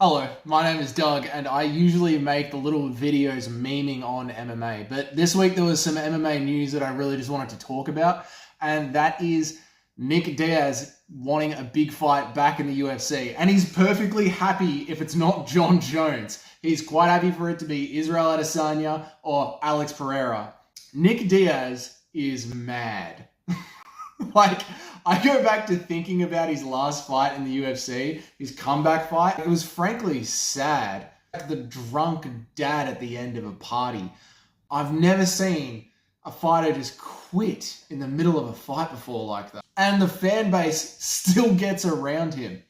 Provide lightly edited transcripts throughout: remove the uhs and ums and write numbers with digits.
Hello, my name is Doug, and I usually make the little videos memeing on MMA, but this week there was some MMA news that I really just wanted to talk about, and that is Nick Diaz wanting a big fight back in the UFC, and he's perfectly happy if it's not John Jones. He's quite happy for it to be Israel Adesanya or Alex Pereira. Nick Diaz is mad. Like, I go back to thinking about his last fight in the UFC, his comeback fight. It was frankly sad. The drunk dad at the end of a party. I've never seen a fighter just quit in the middle of a fight before like that. And the fan base still gets around him.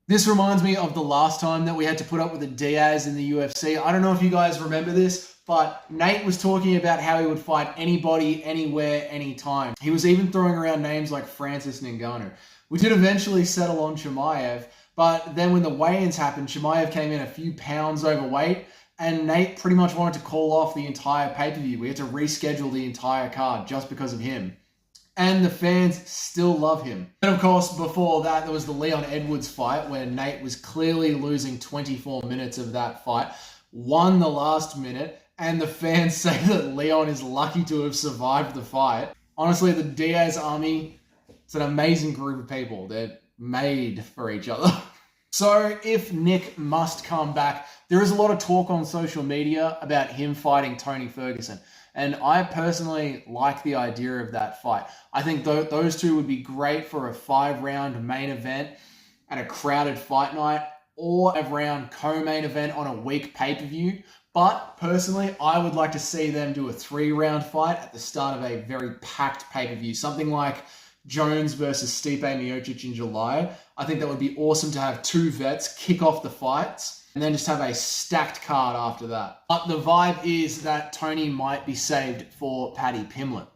This reminds me of the last time that we had to put up with a Diaz in the UFC. I don't know if you guys remember this, but Nate was talking about how he would fight anybody, anywhere, anytime. He was even throwing around names like Francis Ngannou. We did eventually settle on Chimaev, but then when the weigh-ins happened, Chimaev came in a few pounds overweight, and Nate pretty much wanted to call off the entire pay-per-view. We had to reschedule the entire card just because of him. And the fans still love him. And of course, before that, there was the Leon Edwards fight where Nate was clearly losing 24 minutes of that fight, won the last minute, and the fans say that Leon is lucky to have survived the fight. Honestly, the Diaz army, it's an amazing group of people. They're made for each other. So if Nick must come back, there is a lot of talk on social media about him fighting Tony Ferguson. And I personally like the idea of that fight. I think those two would be great for a 5-round main event at a crowded fight night, or a round co-main event on a week pay-per-view. But personally, I would like to see them do a 3-round fight at the start of a very packed pay-per-view. Something like Jones versus Stipe Miocic in July. I think that would be awesome to have two vets kick off the fights and then just have a stacked card after that. But the vibe is that Tony might be saved for Paddy Pimblett.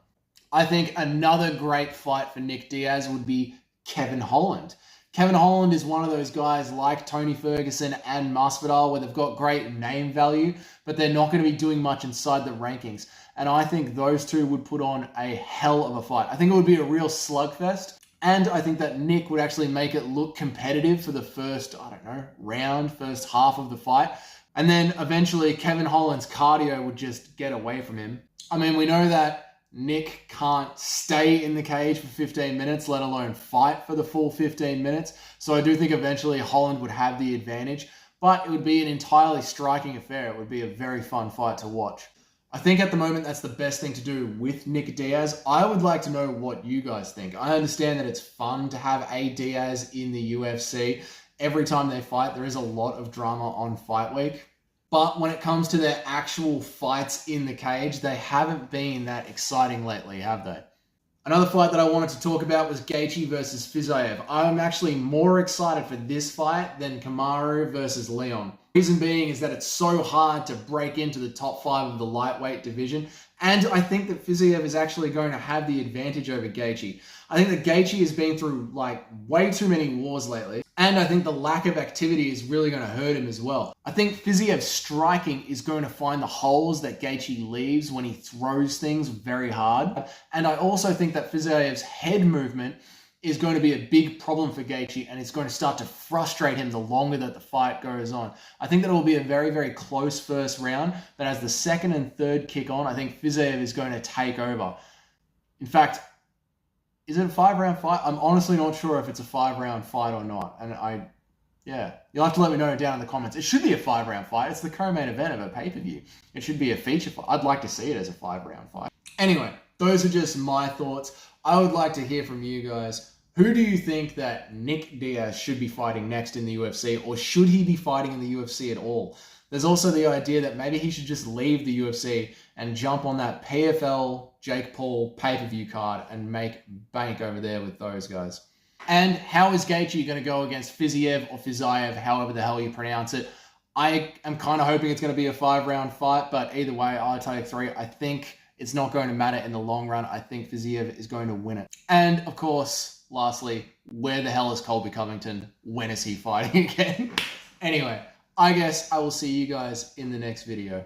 I think another great fight for Nick Diaz would be Kevin Holland. Kevin Holland is one of those guys like Tony Ferguson and Masvidal where they've got great name value, but they're not going to be doing much inside the rankings. And I think those two would put on a hell of a fight. I think it would be a real slugfest. And I think that Nick would actually make it look competitive for the first, round, first half of the fight. And then eventually Kevin Holland's cardio would just get away from him. I mean, we know that Nick can't stay in the cage for 15 minutes, let alone fight for the full 15 minutes. So I do think eventually Holland would have the advantage, but it would be an entirely striking affair. It would be a very fun fight to watch. I think at the moment that's the best thing to do with Nick Diaz. I would like to know what you guys think. I understand that it's fun to have a Diaz in the UFC. Every time they fight, there is a lot of drama on fight week. But when it comes to their actual fights in the cage, they haven't been that exciting lately, have they? Another fight that I wanted to talk about was Gaethje versus Fiziev. I'm actually more excited for this fight than Kamaru versus Leon. Reason being is that it's so hard to break into the top 5 of the lightweight division. And I think that Fiziev is actually going to have the advantage over Gaethje. I think that Gaethje has been through way too many wars lately. And I think the lack of activity is really going to hurt him as well. I think Fiziev's striking is going to find the holes that Gaethje leaves when he throws things very hard. And I also think that Fiziev's head movement is going to be a big problem for Gaethje, and it's going to start to frustrate him the longer that the fight goes on. I think that it will be a very, very close first round, but as the second and third kick on, I think Fiziev is going to take over. In fact, is it a 5-round fight? I'm honestly not sure if it's a 5-round fight or not. And you'll have to let me know down in the comments. It should be a 5-round fight. It's the co-main event of a pay-per-view. It should be a feature fight. I'd like to see it as a 5-round fight. Anyway, those are just my thoughts. I would like to hear from you guys. Who do you think that Nick Diaz should be fighting next in the UFC, or should he be fighting in the UFC at all? There's also the idea that maybe he should just leave the UFC and jump on that PFL Jake Paul pay-per-view card and make bank over there with those guys. And how is Gaethje going to go against Fiziev or Fiziev, however the hell you pronounce it? I am kind of hoping it's going to be a 5-round fight, but either way, I'll take 3. I think it's not going to matter in the long run. I think Fiziev is going to win it. And of course, lastly, where the hell is Colby Covington? When is he fighting again? Anyway, I guess I will see you guys in the next video.